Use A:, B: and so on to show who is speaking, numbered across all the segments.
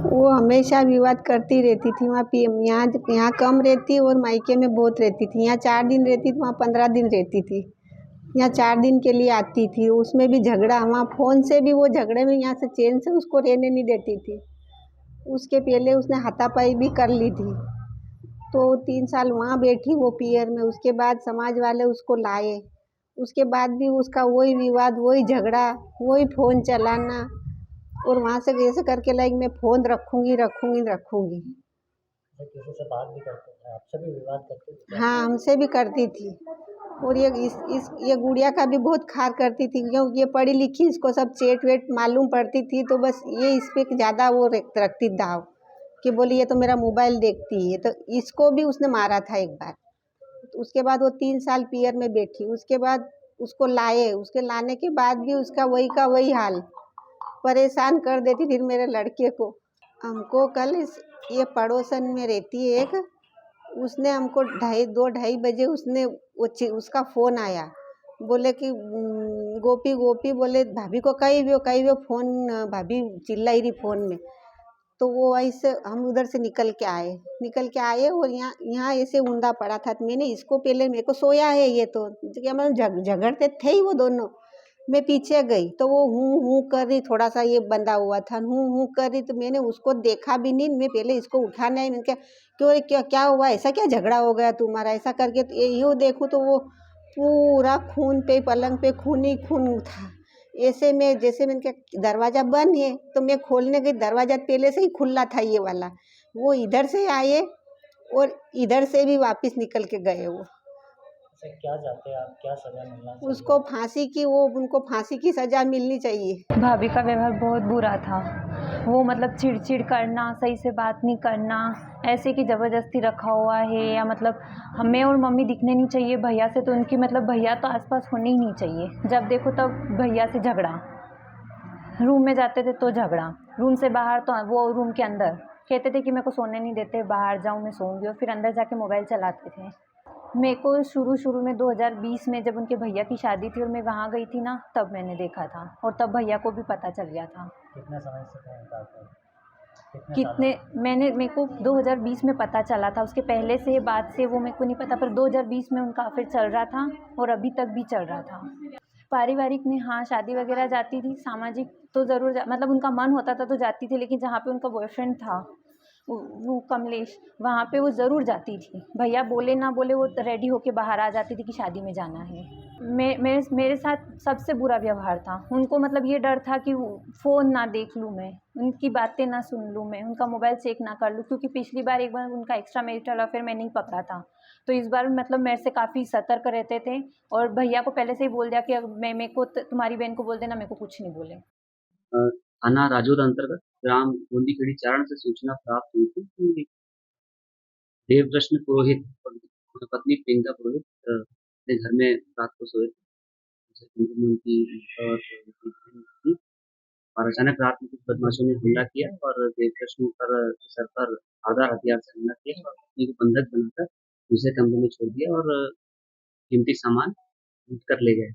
A: वो हमेशा विवाद करती रहती थी। वहाँ पी यहाँ यहाँ कम रहती और मायके में बहुत रहती थी। यहाँ 4 दिन रहती थी, वहाँ 15 दिन रहती थी। यहाँ 4 दिन के लिए आती थी, उसमें भी झगड़ा, वहाँ फ़ोन से भी वो झगड़े में यहाँ से चैन से उसको रहने नहीं देती थी। उसके पहले उसने हाथापाई भी कर ली थी। तो 3 साल वहाँ बैठी वो पियर में, उसके बाद समाज वाले उसको लाए। उसके बाद भी उसका वही विवाद, वही झगड़ा, वही फ़ोन चलाना और वहाँ से ऐसे करके लाइक मैं फ़ोन रखूँगी, रखूँगी, रखूँगी।
B: किसी से बात भी करते थे, आपसे भी विवाद करते थे क्या?
A: हाँ, हमसे भी करती थी। और ये गुड़िया का भी बहुत खार करती थी, क्यों ये पढ़ी लिखी, इसको सब चेट वेट मालूम पड़ती थी, तो बस ये इस पे ज़्यादा वो रखती दाव कि बोली ये तो मेरा मोबाइल देखती है। तो इसको भी उसने मारा था एक बार। तो उसके बाद वो 3 साल पियर में बैठी। उसके बाद उसको लाए, उसके लाने के बाद भी उसका वही का वही हाल, परेशान कर देती थी मेरे लड़के को। हमको कल ये पड़ोसन में रहती है एक, उसने हमको 2:30 बजे उसने उसका फ़ोन आया, बोले कि गोपी गोपी बोले भाभी को कही वो फ़ोन, भाभी चिल्लाई रही फ़ोन में। तो वो वहीं से हम उधर से निकल के आए और यहाँ यहाँ ऐसे ऊंधा पड़ा था। तो मैंने इसको पहले, मेरे को सोया है ये तो क्या, मतलब झगड़ते थे ही वो दोनों। मैं पीछे गई तो वो हूँ कर रही, थोड़ा सा ये बंधा हुआ था, हूँ कर रही। तो मैंने उसको देखा भी नहीं, मैं पहले इसको उठाना है, मैंने कहा क्यों, क्या क्या हुआ, ऐसा क्या झगड़ा हो गया तुम्हारा, ऐसा करके। तो यूँ देखूँ तो वो पूरा खून पे, पलंग पे खून ही खून था। ऐसे में जैसे मैंने कहा दरवाज़ा बंद है, तो मैं खोलने गई, दरवाज़ा पहले से ही खुला था ये वाला। वो इधर से आए और इधर से भी वापस निकल के गए वो।
B: अच्छा, क्या चाहते हैं आप, क्या सज़ा मिलना चाहिए?
A: उसको फांसी की, उनको फांसी की सज़ा मिलनी चाहिए।
C: भाभी का व्यवहार बहुत बुरा था। वो मतलब चिड़-चिड़ करना, सही से बात नहीं करना, ऐसे कि ज़बरदस्ती रखा हुआ है, या मतलब हमें और मम्मी दिखने नहीं चाहिए भैया से, तो उनकी मतलब भैया तो आस-पास होने ही नहीं चाहिए। जब देखो तब भैया से झगड़ा, रूम में जाते थे तो झगड़ा, रूम से बाहर तो वो रूम के अंदर कहते थे कि मेरे को सोने नहीं देते, बाहर जाऊँ मैं सोऊंगी, और फिर अंदर जाके मोबाइल चलाते थे। मेरे को शुरू में 2020 में जब उनके भैया की शादी थी और मैं वहाँ गई थी ना, तब मैंने देखा था, और तब भैया को भी पता चल गया था।
B: कितने समय से फ़ोन करते हैं? कितने सालों
C: कितने
B: से?
C: मेरे को 2020 में पता चला था, उसके पहले से बाद से वो मेरे को नहीं पता, पर 2020 में उनका अफेयर चल रहा था और अभी तक भी चल रहा था। पारिवारिक में हाँ, शादी वगैरह जाती थी, सामाजिक तो ज़रूर मतलब उनका मन होता था तो जाती थी, लेकिन जहाँ पे उनका बॉयफ्रेंड था वो कमलेश, वहाँ पे वो ज़रूर जाती थी। भैया बोले ना बोले वो रेडी होके बाहर आ जाती थी कि शादी में जाना है। मेरे साथ सबसे बुरा व्यवहार था। उनको मतलब ये डर था कि फ़ोन ना देख लूँ मैं, उनकी बातें ना सुन लूँ मैं, उनका मोबाइल चेक ना कर लूँ, क्योंकि पिछली बार एक बार उनका एक्स्ट्रा मैरिटल अफेयर मैंने ही पकड़ा था। तो इस बार मतलब मेरे से काफ़ी सतर्क रहते थे, और भैया को पहले से ही बोल दिया कि मेरे को तुम्हारी बहन को बोल देना, मेरे को कुछ नहीं बोले।
D: थाना राजौर अंतर्गत ग्राम गोंदीखेड़ी चारण से सूचना प्राप्त हुई थी कि देवकृष्ण पुरोहित और उनकी पत्नी प्रियंका पुरोहित अपने घर में रात को सोए थे। उनसे उनकी और थी, और अचानक रात में कुछ बदमाशों ने हमला किया और देवकृष्ण पर सर पर आधा हथियार से हमला किया और पत्नी को बंधक बनाकर दूसरे कमरे में छोड़ दिया और कीमती सामान लूट कर ले गए।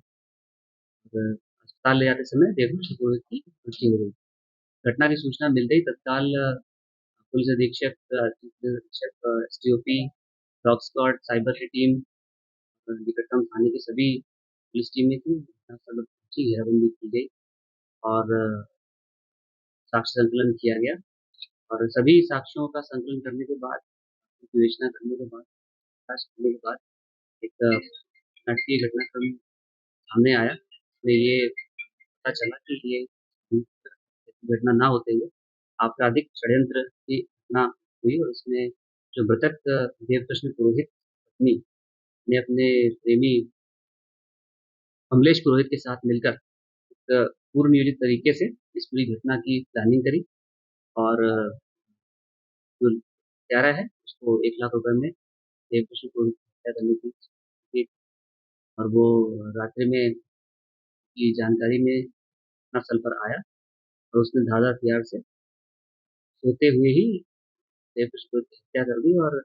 D: और अस्पताल ले जाते समय देवकृष्ण पुरोहित की मृत्यु हो गई। घटना की सूचना मिलते ही तत्काल पुलिस अधीक्षक एसडीओपी, डॉग स्क्वाड, साइबर की टीम और निकटतम थाने की सभी पुलिस टीमें थी, घटनास्थल पर पहुंची, घेराबंदी की गई और साक्ष्य संकलन किया गया। और सभी साक्ष्यों का संकलन करने के बाद, विवेचना करने के बाद, जांच करने के बाद एक नाटकीय घटनाक्रम सामने आया। तो ये पता चला कि ये घटना ना होते हुए आपराधिक षड्यंत्र की घटना हुई और इसमें जो मृतक देवकृष्ण पुरोहित पत्नी ने अपने प्रेमी कमलेश पुरोहित के साथ मिलकर एक पूर्व नियोजित तरीके से इस पूरी घटना की प्लानिंग करी और जो हत्यारा है उसको 1 लाख रुपए में देवकृष्ण पुरोहित की हत्या करने की, और वो रात्रि में की जानकारी में घटनास्थल पर आया और उसने धारदार हथियार से सोते हुए ही देवकृष्ण पुरोहित की हत्या कर दी और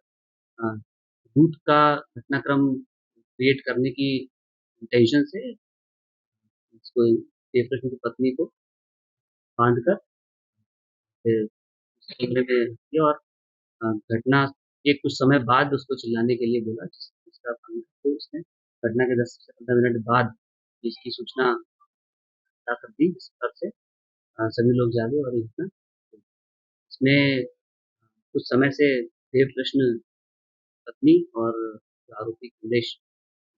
D: अ, लूट का घटनाक्रम क्रिएट करने की इंटेंशन से उसको देवकृष्ण की पत्नी को बांधकर फिर देखने में ये और घटना के कुछ समय बाद उसको चिल्लाने के लिए बोला, जिसका पालन करते हुए उसने घटना के 10 से 15 मिनट बाद इसकी सूचना पता कर दी, जिस पर से सभी लोग जागे और ये घटना इसमें कुछ समय से देवकृष्ण पत्नी और जो आरोपी कमलेश,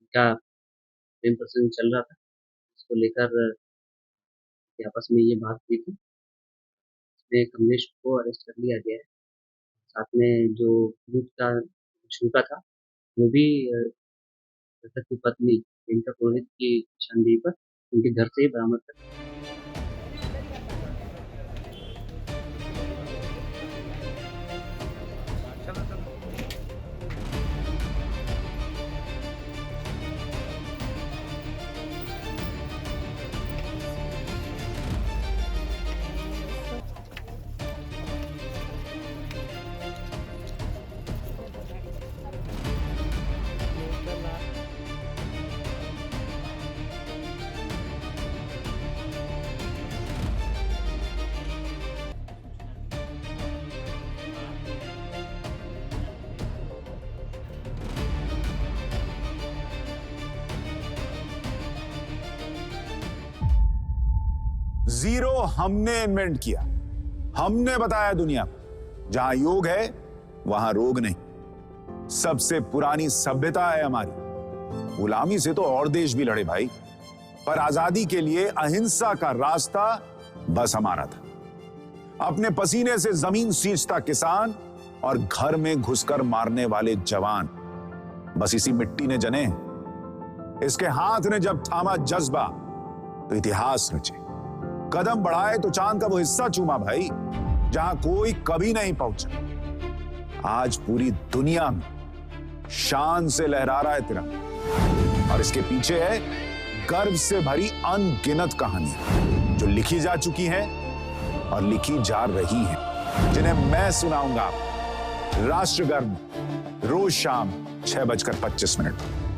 D: इनका प्रेम प्रसंग चल रहा था। इसको लेकर ये आपस में ये बात हुई थी। इसमें कमलेश को अरेस्ट कर लिया गया है। साथ में जो लूट का छूटा था, वो भी मृतक की पत्नी प्रियंका पुरोहित की निशानदेही पर उनके घर से ही बरामद कर।
E: जीरो हमने इन्वेंट किया, हमने बताया दुनिया को, जहां योग है वहां रोग नहीं। सबसे पुरानी सभ्यता है हमारी। गुलामी से तो और देश भी लड़े भाई, पर आजादी के लिए अहिंसा का रास्ता बस हमारा था। अपने पसीने से जमीन सींचता किसान और घर में घुसकर मारने वाले जवान, बस इसी मिट्टी ने जने। इसके हाथ ने जब थामा जज्बा तो इतिहास रचे। कदम बढ़ाए तो चांद का वो हिस्सा चूमा भाई, जहां कोई कभी नहीं पहुंचा। आज पूरी दुनिया में शान से लहरा रहा है तिरंगा, और इसके पीछे है गर्व से भरी अनगिनत कहानियां जो लिखी जा चुकी हैं और लिखी जा रही हैं, जिन्हें मैं सुनाऊंगा राष्ट्रगर्व रोज शाम 6:25 पर।